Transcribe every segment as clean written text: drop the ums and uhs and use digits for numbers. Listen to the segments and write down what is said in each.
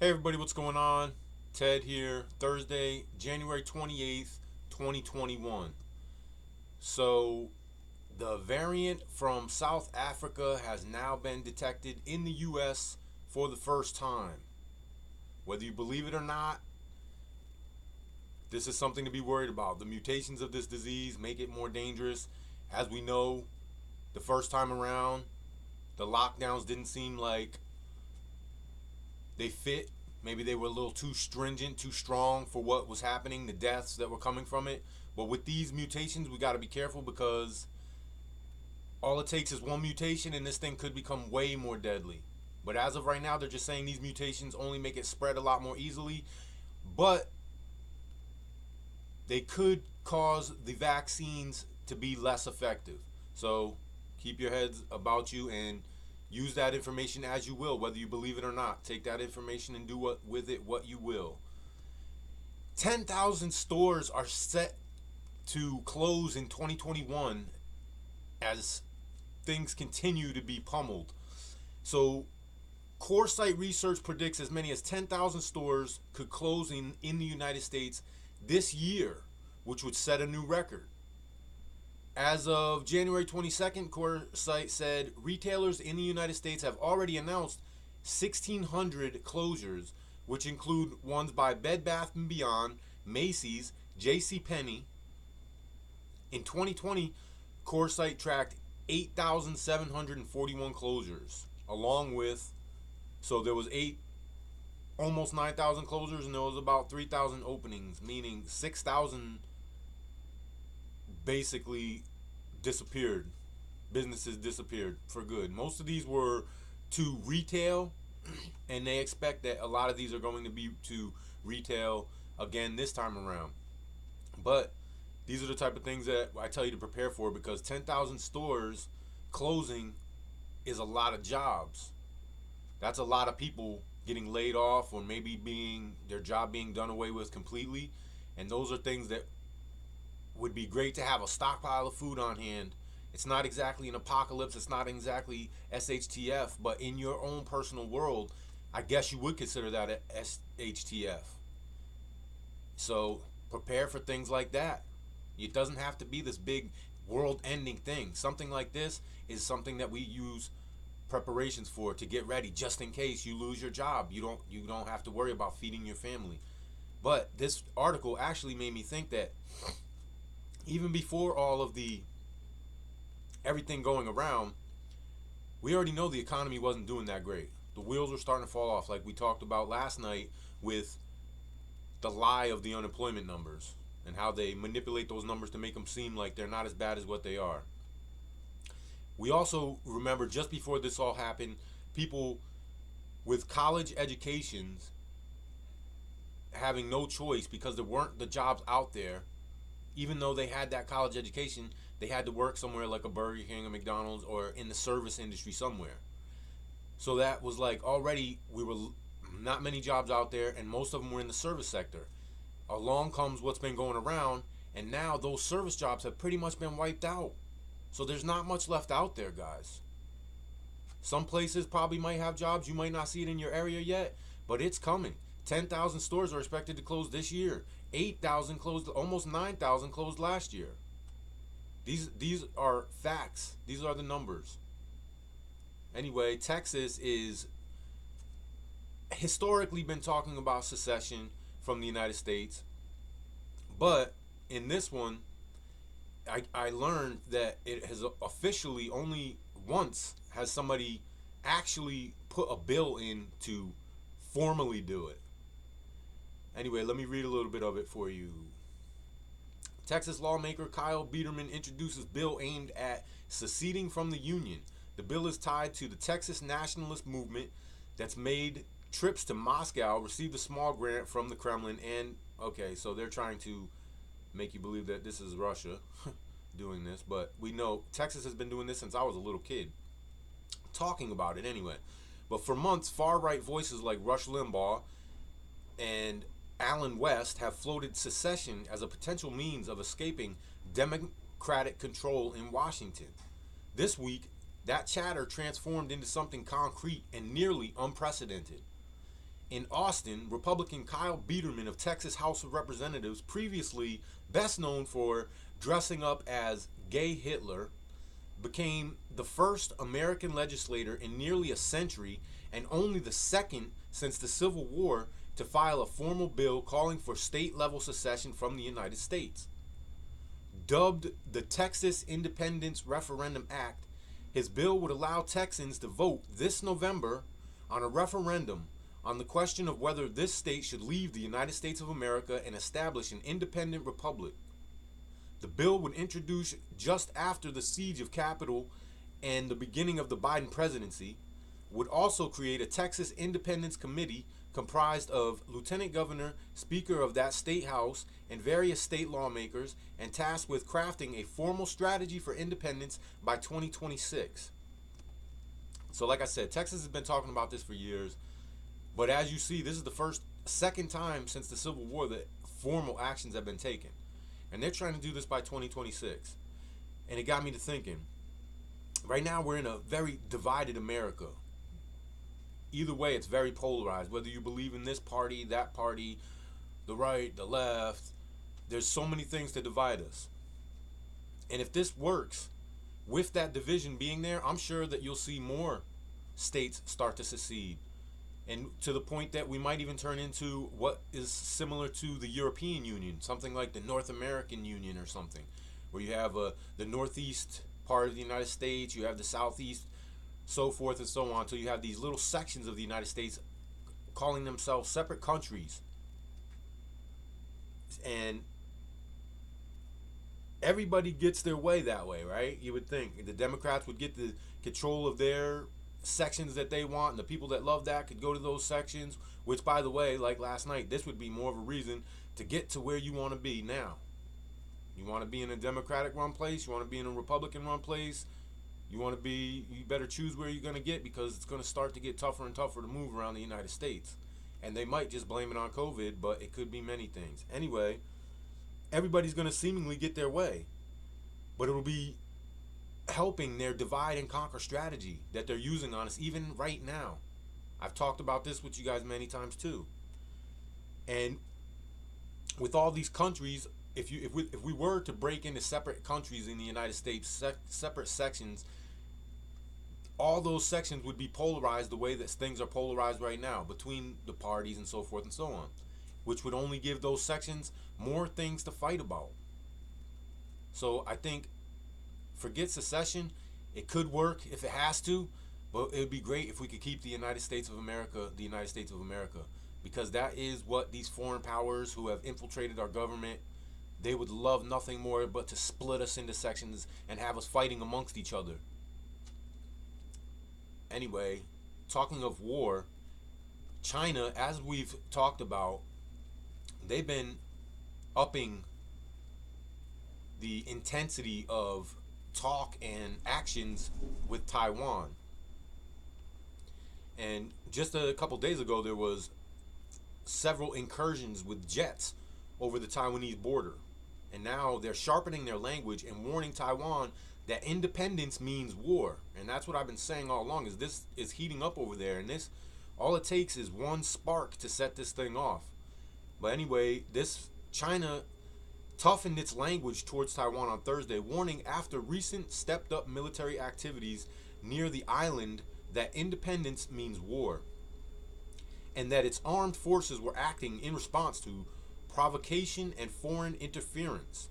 Hey everybody, what's going on? Ted here, Thursday, January 28th, 2021. So, the variant from South Africa has now been detected in the US for the first time. Whether you believe it or not, this is something to be worried about. The mutations of this disease make it more dangerous. As we know, the first time around, the lockdowns didn't seem like they fit. Maybe they were a little too stringent, too strong for what was happening, the deaths that were coming from it. But with these mutations, we got to be careful because all it takes is one mutation and this thing could become way more deadly. But as of right now, they're just saying these mutations only make it spread a lot more easily. But they could cause the vaccines to be less effective. So keep your heads about you and use that information as you will, whether you believe it or not. Take that information and do with it what you will. 10,000 stores are set to close in 2021 as things continue to be pummeled. So, Coresight Research predicts as many as 10,000 stores could close in the United States this year, which would set a new record. As of January 22nd, Coresight said retailers in the United States have already announced 1,600 closures, which include ones by Bed Bath & Beyond, Macy's, J.C. Penney. In 2020, Coresight tracked 8,741 closures, along with, so there was almost 9,000 closures, and there was about 3,000 openings, meaning 6,000 basically disappeared. Businesses disappeared for good. Most of these were to retail, and they expect that a lot of these are going to be to retail again this time around. But these are the type of things that I tell you to prepare for, because 10,000 stores closing is a lot of jobs. That's a lot of people getting laid off, or maybe being their job being done away with completely. And those are things that would be great to have a stockpile of food on hand. It's not exactly an apocalypse, it's not exactly SHTF, but in your own personal world, I guess you would consider that a SHTF. So prepare for things like that. It doesn't have to be this big world ending thing. Something like this is something that we use preparations for, to get ready just in case you lose your job. You don't have to worry about feeding your family. But this article actually made me think that even before all of the everything going around, we already know the economy wasn't doing that great. The wheels were starting to fall off, like we talked about last night with the lie of the unemployment numbers and how they manipulate those numbers to make them seem like they're not as bad as what they are. We also remember just before this all happened, people with college educations having no choice because there weren't the jobs out there. Even though they had that college education, they had to work somewhere like a Burger King or McDonald's or in the service industry somewhere. So that was like already we were not many jobs out there, and most of them were in the service sector. Along comes what's been going around, and now those service jobs have pretty much been wiped out. So there's not much left out there, guys. Some places probably might have jobs. You might not see it in your area yet, but it's coming. 10,000 stores are expected to close this year. 8,000 closed, almost 9,000 closed last year. These are facts. These are the numbers. Anyway, Texas is historically been talking about secession from the United States, but in this one, I learned that it has officially only once has somebody actually put a bill in to formally do it. Anyway, let me read a little bit of it for you. Texas lawmaker Kyle Biederman introduces bill aimed at seceding from the Union. The bill is tied to the Texas nationalist movement that's made trips to Moscow, received a small grant from the Kremlin, and okay, so they're trying to make you believe that this is Russia doing this, but we know Texas has been doing this since I was a little kid, talking about it anyway. But for months, far right voices like Rush Limbaugh and Allen West have floated secession as a potential means of escaping Democratic control in Washington. This week, that chatter transformed into something concrete and nearly unprecedented. In Austin, Republican Kyle Biederman of Texas House of Representatives, previously best known for dressing up as Gay Hitler, became the first American legislator in nearly a century and only the second since the Civil War to file a formal bill calling for state-level secession from the United States. Dubbed the Texas Independence Referendum Act, his bill would allow Texans to vote this November on a referendum on the question of whether this state should leave the United States of America and establish an independent republic. The bill would introduce just after the siege of Capitol and the beginning of the Biden presidency, would also create a Texas Independence Committee comprised of Lieutenant Governor, Speaker of that state house, and various state lawmakers, and tasked with crafting a formal strategy for independence by 2026. So like I said, Texas has been talking about this for years, but as you see, this is the second time since the Civil War that formal actions have been taken. And they're trying to do this by 2026. And it got me to thinking, right now we're in a very divided America. Either way, it's very polarized. Whether you believe in this party, that party, the right, the left, there's so many things to divide us. And if this works, with that division being there, I'm sure that you'll see more states start to secede. And to the point that we might even turn into what is similar to the European Union, something like the North American Union or something, where you have the northeast part of the United States, you have the southeast, so forth and so on, until you have these little sections of the United States calling themselves separate countries. And everybody gets their way that way, right? You would think the Democrats would get the control of their sections that they want, and the people that love that could go to those sections, which, by the way, like last night, this would be more of a reason to get to where you want to be now. You want to be in a Democratic run place, you want to be in a Republican run place, you better choose where you're going to get, because it's going to start to get tougher and tougher to move around the United States. And they might just blame it on COVID, but it could be many things. Anyway, everybody's going to seemingly get their way, but it'll be helping their divide and conquer strategy that they're using on us even right now. I've talked about this with you guys many times too. And with all these countries, if we were to break into separate countries in the United States, separate sections, all those sections would be polarized the way that things are polarized right now between the parties and so forth and so on, which would only give those sections more things to fight about. So I think, forget secession. It could work if it has to, but it would be great if we could keep the United States of America, because that is what these foreign powers who have infiltrated our government, they would love nothing more but to split us into sections and have us fighting amongst each other. Anyway, talking of war, China, as we've talked about, they've been upping the intensity of talk and actions with Taiwan. And just a couple days ago, there was several incursions with jets over the Taiwanese border. And now they're sharpening their language and warning Taiwan that independence means war. And that's what I've been saying all along, is this is heating up over there. And this, all it takes is one spark to set this thing off. But anyway, this China toughened its language towards Taiwan on Thursday, warning after recent stepped up military activities near the island that independence means war, and that its armed forces were acting in response to provocation and foreign interference.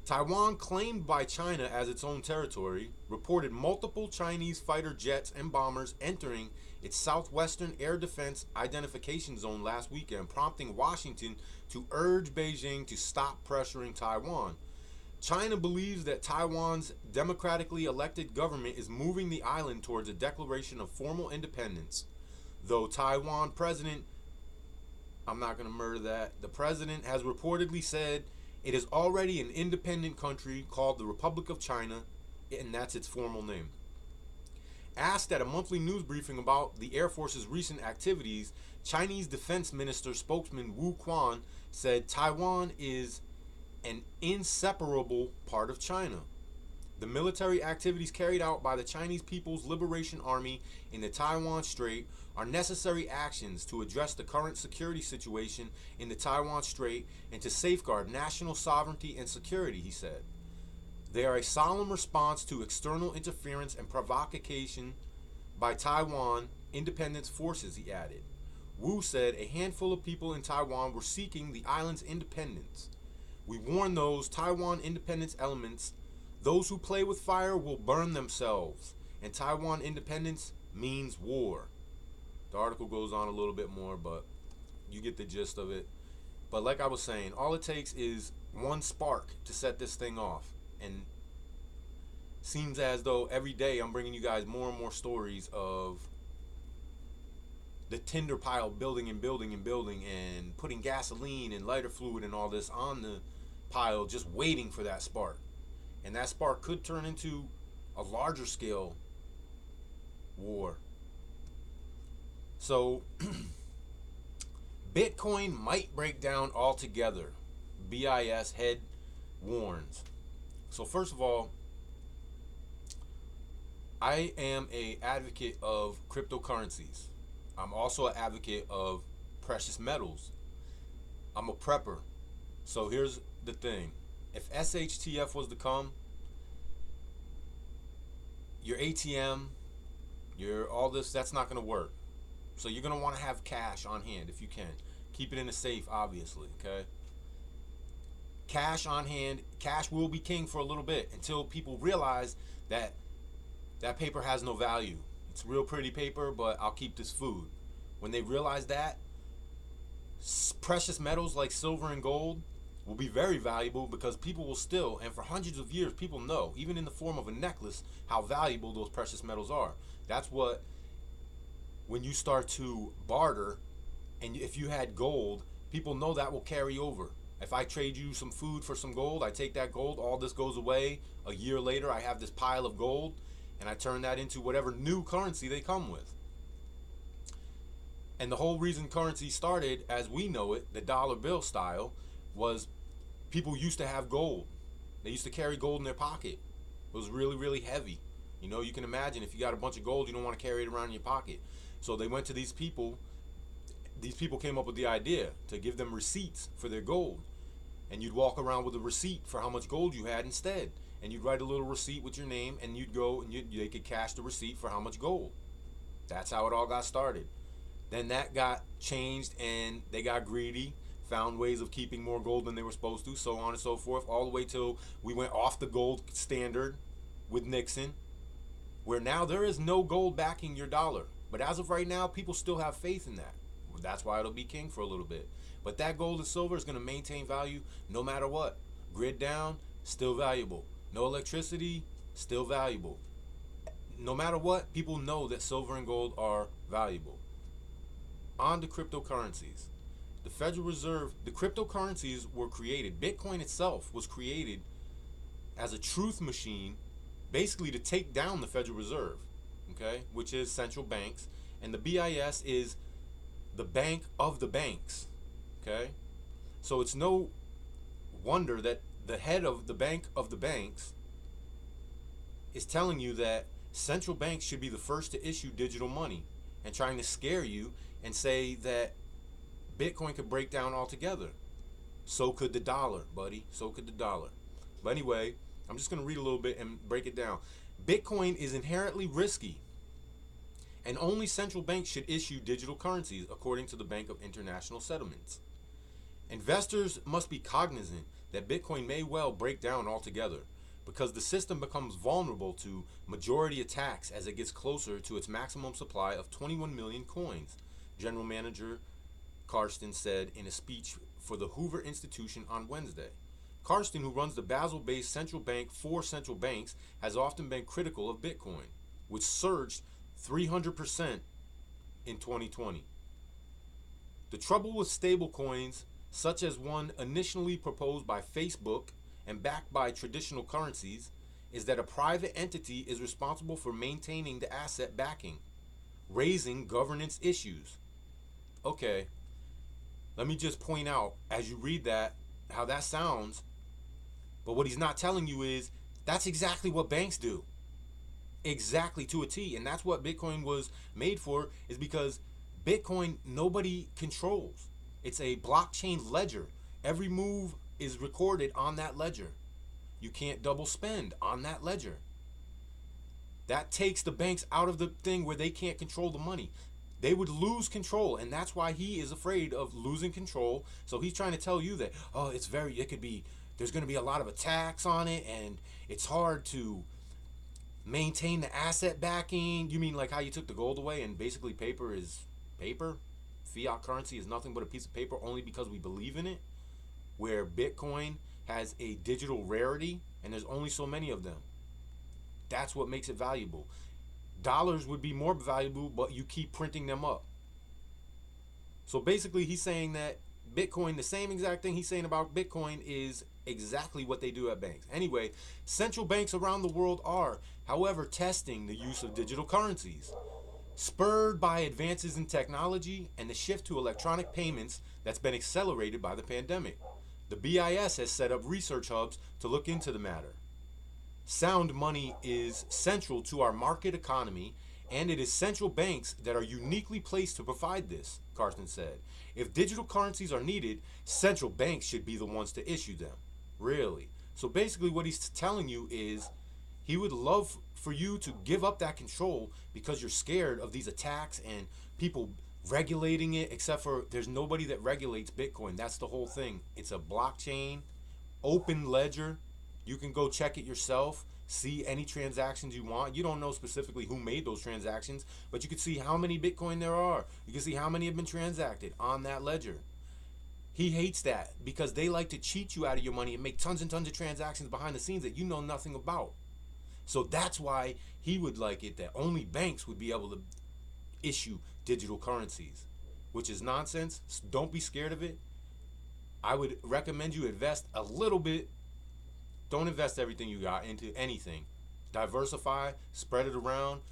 Taiwan, claimed by China as its own territory, reported multiple Chinese fighter jets and bombers entering its southwestern air defense identification zone last weekend, prompting Washington to urge Beijing to stop pressuring Taiwan. China believes that Taiwan's democratically elected government is moving the island towards a declaration of formal independence, though Taiwan President, I'm not going to murder that, the president has reportedly said it is already an independent country called the Republic of China, and that's its formal name. Asked at a monthly news briefing about the Air Force's recent activities, Chinese Defense Minister spokesman Wu Quan said Taiwan is an inseparable part of China. The military activities carried out by the Chinese People's Liberation Army in the Taiwan Strait are necessary actions to address the current security situation in the Taiwan Strait and to safeguard national sovereignty and security, he said. They are a solemn response to external interference and provocation by Taiwan independence forces, he added. Wu said a handful of people in Taiwan were seeking the island's independence. We warn those Taiwan independence elements, those who play with fire will burn themselves, and Taiwan independence means war. The article goes on a little bit more, but you get the gist of it. But like I was saying, all it takes is one spark to set this thing off. And seems as though every day I'm bringing you guys more and more stories of the tinder pile building and building and building and putting gasoline and lighter fluid and all this on the pile, just waiting for that spark. And that spark could turn into a larger scale war. So Bitcoin might break down altogether, BIS head warns. So first of all, I am an advocate of cryptocurrencies. I'm also an advocate of precious metals. I'm a prepper. So here's the thing. If SHTF was to come, your ATM, your all this, that's not going to work. So you're going to want to have cash on hand if you can. Keep it in a safe, obviously, okay? Cash on hand, cash will be king for a little bit until people realize that that paper has no value. It's real pretty paper, but I'll keep this food. When they realize that, precious metals like silver and gold will be very valuable because people will still, and for hundreds of years, people know, even in the form of a necklace, how valuable those precious metals are. That's what, when you start to barter, and if you had gold, people know that will carry over. If I trade you some food for some gold, I take that gold, all this goes away. A year later, I have this pile of gold, and I turn that into whatever new currency they come with. And the whole reason currency started, as we know it, the dollar bill style, was people used to have gold. They used to carry gold in their pocket. It was really, really heavy. You know, you can imagine if you got a bunch of gold, you don't want to carry it around in your pocket. So they went to these people. These people came up with the idea to give them receipts for their gold. And you'd walk around with a receipt for how much gold you had instead. And you'd write a little receipt with your name, and you'd go and they could cash the receipt for how much gold. That's how it all got started. Then that got changed, and they got greedy, found ways of keeping more gold than they were supposed to, so on and so forth, all the way till we went off the gold standard with Nixon, where now there is no gold backing your dollar. But as of right now, people still have faith in that. That's why it'll be king for a little bit. But that gold and silver is going to maintain value no matter what. Grid down, still valuable. No electricity, still valuable. No matter what, people know that silver and gold are valuable. On to cryptocurrencies. The Federal Reserve, the cryptocurrencies were created. Bitcoin itself was created as a truth machine, basically to take down the Federal Reserve, okay, which is central banks. And the BIS is the bank of the banks, okay? So it's no wonder that the head of the bank of the banks is telling you that central banks should be the first to issue digital money and trying to scare you and say that Bitcoin could break down altogether. So could the dollar, buddy. So could the dollar. But anyway, I'm just going to read a little bit and break it down. Bitcoin is inherently risky, and only central banks should issue digital currencies, according to the Bank of International Settlements. Investors must be cognizant that Bitcoin may well break down altogether, because the system becomes vulnerable to majority attacks as it gets closer to its maximum supply of 21 million coins, General Manager Karsten said in a speech for the Hoover Institution on Wednesday. Karsten, who runs the Basel-based central bank for central banks, has often been critical of Bitcoin, which surged 300% in 2020. The trouble with stablecoins, such as one initially proposed by Facebook and backed by traditional currencies, is that a private entity is responsible for maintaining the asset backing, raising governance issues. Okay, let me just point out, as you read that, how that sounds, but what he's not telling you is That's exactly what banks do. Exactly to a T. And that's what Bitcoin was made for, is because Bitcoin nobody controls. It's a blockchain ledger. Every move is recorded on that ledger. You can't double spend on that ledger. That takes the banks out of the thing where they can't control the money. They would lose control, and that's why he is afraid of losing control. So he's trying to tell you that, oh, it could be, there's going to be a lot of attacks on it, and it's hard to maintain the asset backing. You mean like how you took the gold away and basically paper is paper? Fiat currency is nothing but a piece of paper only because we believe in it? Where Bitcoin has a digital rarity and there's only so many of them. That's what makes it valuable. Dollars would be more valuable, but you keep printing them up. So basically, he's saying that Bitcoin, the same exact thing he's saying about Bitcoin, is exactly what they do at banks. Anyway, central banks around the world are, however, testing the use of digital currencies, spurred by advances in technology and the shift to electronic payments that's been accelerated by the pandemic. The BIS has set up research hubs to look into the matter. Sound money is central to our market economy, and it is central banks that are uniquely placed to provide this, Carson said. If digital currencies are needed, central banks should be the ones to issue them. Really. So basically, what he's telling you is he would love for you to give up that control because you're scared of these attacks and people regulating it, except for there's nobody that regulates Bitcoin. That's the whole thing. It's a blockchain, open ledger. You can go check it yourself, see any transactions you want. You don't know specifically who made those transactions, but you can see how many Bitcoin there are. You can see how many have been transacted on that ledger. He hates that because they like to cheat you out of your money and make tons and tons of transactions behind the scenes that you know nothing about. So that's why he would like it that only banks would be able to issue digital currencies, which is nonsense. Don't be scared of it. I would recommend you invest a little bit. Don't invest everything you got into anything. Diversify, spread it around.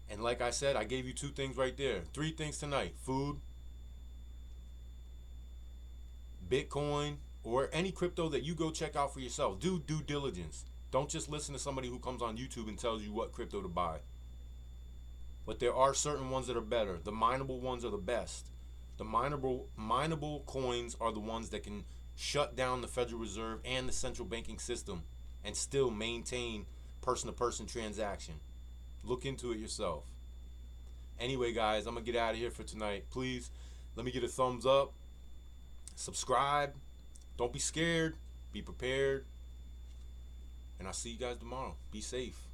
And like I said, I gave you 2 things right there. 3 things tonight. Food, Bitcoin, or any crypto that you go check out for yourself. Do due diligence. Don't just listen to somebody who comes on YouTube and tells you what crypto to buy. But there are certain ones that are better. The mineable ones are the best. The mineable coins are the ones that can shut down the Federal Reserve and the central banking system and still maintain person-to-person transaction. Look into it yourself. Anyway, guys, I'm going to get out of here for tonight. Please, let me get a thumbs up. Subscribe. Don't be scared. Be prepared. And I'll see you guys tomorrow. Be safe.